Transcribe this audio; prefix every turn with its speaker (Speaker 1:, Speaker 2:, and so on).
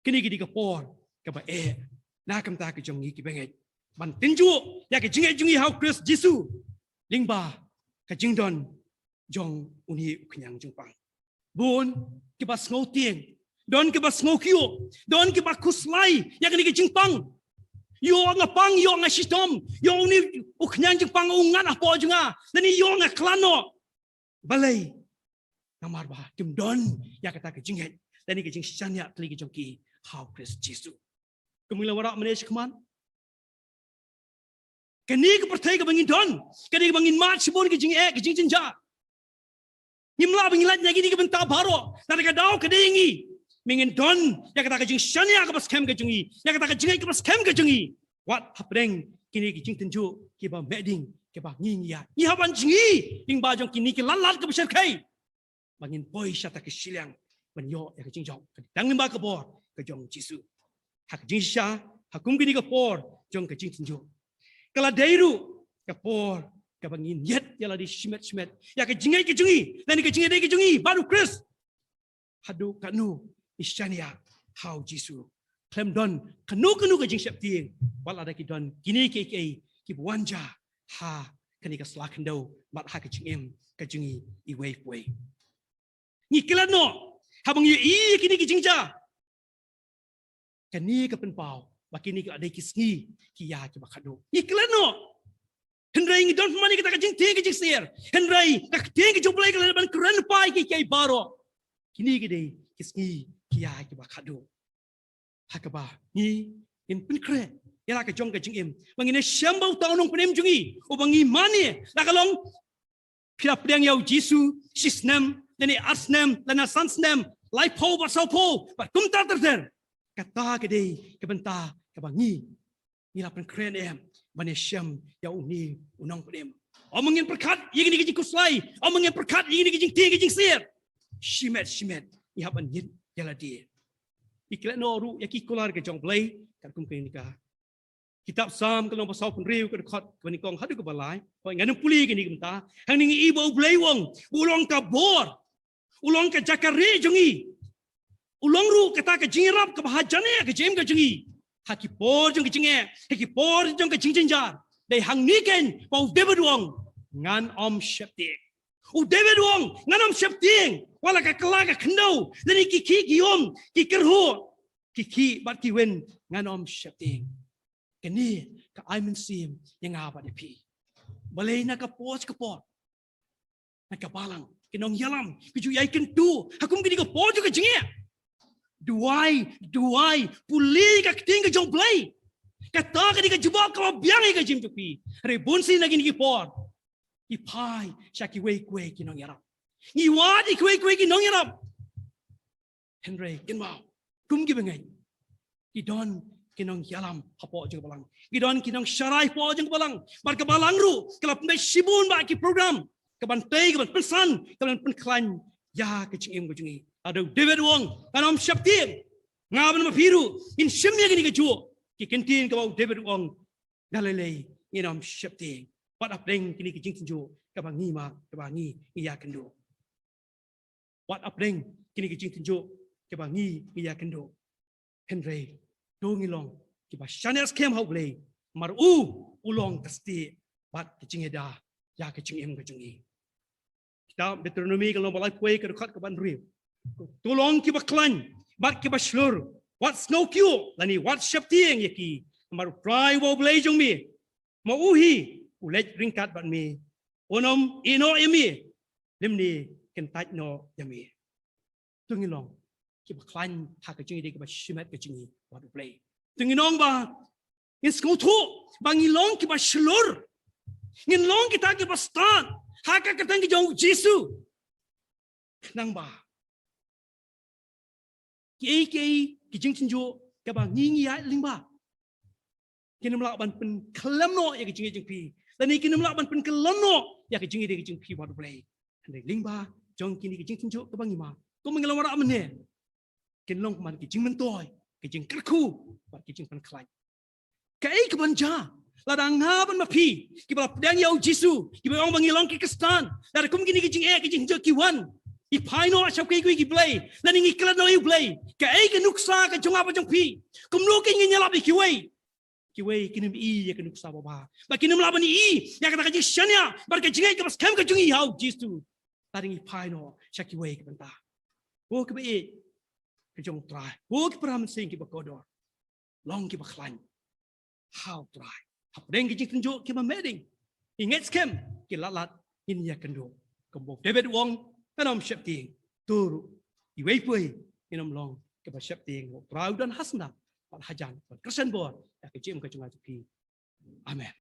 Speaker 1: kini ki di kapor ka ba na kam ta ka jong ni ki bengai ban tin ju ya ka jingi how Chris Jisu lingba ka jingdon jong uni knyang jung pang bun ki ba ngau tieng don ki ba ngau kio don ki ba kuslai ya ka ni ki jing pang yo nga pang yo nga sistom yo ni uknyang jing pang ungan apo junga nani yo nga klano balai namar ba kim don ya kata ke jinghet nani ke jing shanya kli ke jongki how Chris Jisu kemila wara manesh kman kani ke pertai ke bangin don kani ke bangin mat sibon ke jing ke jing jinja nimla bangin lat nyagi ni ke benta baro nani ke dau ke dingi mingin don ya kata ke jing shanya ke pas kem ke jungi ya kata ke jing ke pas kem ke jungi what happening kini ke jing tenju ke ba medding ke ba ngi ya ni haban jingi ing ba jong kini ke lalat ke besar kai bangin poi syata ke silang menyo ya ke jing jong ke dang limba ke bor ke jong Jisu hak jing sha hakum kini ke bor jong ke jing tenju kala dairu ke bor ke bangin yet ya la di shimet ya ke jingai ke jungi dan ke jingai ke jungi baru Chris hadu kanu isyania how Jisu klem don kanu ke jing syap tieng wala da ki don kini ke ki buanja ha kani ka slakendo mat ha ka jingim ka jingi I way ni kelano habang yu kini ki jingja kani ka penpau bakini ka adai kisngi ki ya ki bakado ni kelano henrai ngi don mani kita ka jing tieng ki jing ser henrai ka tieng ki jublai ka ban kren pai ki kai baro kini ki dei kisngi ki ya ki bakado hakaba ni in pen kre ya ka jong ka jingim bangine syambau taunong penem jungi o bangi mani la kalong pira pedang yau Jisu sisnem nani asnem lana sansnem lai po ba so po ba tumta ter kata ke dei ke benta ke bangi ni la pen kren em bane syam yau ni unong penem omongin perkat yini ke kuslai omongin perkat yini ke jing ting ke jing sir shimet ni haban yin yala dia ikla no ru yaki kolar ke jong blai kan kum ke nikah kitab sam kalau pasal penriu ke dekat ke nikong hadu ke balai ko nganum puli ke ni gemta hang ni ibo blai wong ulong ka bor ulong ke jakari jongi ulong ru kata ke jingirap ke bahajane ke jem ke jongi haki por jong ke jinge haki por jong ke jingjinjar dai hang niken pau David wong ngan om syapti David wong ngan om syapti wala ka kala ka kendo dani ki giom ki kerhu ki bat ki wen nganom syapting kini ka aimen sim yang apa de pi balai na ka pos ka pot na ka balang kinong yalam ki ju yai kentu hakum ki ka pos ju ka jinge duai puli ka ting ka jong play ka ta ka di ka jubak ka biang ka jim ju pi re bonsi na ki pot ki pai syaki we kwe kinong yaram ni wadi kwe ki nong yarap Henry Kenmau kum ki bengai ki don kinong yalam hapo jeng balang ki don kinong syarai po jeng balang bar ke balang ru kelap ndai sibun ba ki program ke ban tei ke ban pesan ke ban penklan ya ke jingim ke jingi ado David wong kanom syaptin ngaban ma piru in shimya ki ke juo ki kentin ke bau David wong dalele nginom syaptin pat apdeng kini ke jing tinju ke bangi ma ke bangi ya kendo Wat apdeng kini ke jing tinju ke bangi ya kendo Henry do ngilong ke ba shanes kem hau blei mar ulong kasti bat ke jing eda ya ke jing em ke jingi kita Deuteronomy kalau balai puai ke dekat ke ban riu tolong ke ba klan bat ke ba slur wat snow kyu lani wat syaptieng yaki mar prai wo blei jong mi ma uhi ulet ringkat ban mi onom ino emi limni kentaj no yami tungilong ki ba klan ha ka jingi de ka ba shimet ka jingi wa play tungilong ba in skutu bangilong ki ba shlur ngilong kita ki ba stan ha ka katang ki jong Jisu nang ba ki ki jing tinjo ka ba ngingi ya lingba kinam lak ban pen klamno ya ki jingi jing pi dan kinam lak ban pen klamno ya ki jingi de ki jing pi wa play ande lingba jong kini ke jing tinjuk ke bangi ma ko mengelang wara amne ken long man ke jing mentoy ke jing kerku ba ke jing pan klai kai ke banja ladang ngaban ma pi ki ba pedang yau Jisu ki ba ong bangi long ke kestan dar kum kini ke jing ke jing jo ki wan I paino a chapki ki play. La ni klan no you play. Ka ai ke nuksa ka jonga pa jong pi. Kum no ke nyala bi ki wei. Ki wei kinim I ya ke nuksa ba ba. Ba kinim la ba ni I ya ka ta ka shanya. Bar ka jingai ka bas kem ka jungi hau jistu. La ni paino chaki wei ke banta. Wo ke be ke jong try. Wo ke pram sing ki ba kodor. Long ki ba khlan. How try. Hap deng ki jing tunjuk ki ba meding. Ingat skem ki lat in ya kendo. Kembok David Wong Enom siap ting turu iwei pui enom long ke ba siap ting proud dan hasna pan hajan kersen bo ya ke jim ke cunga tuki amen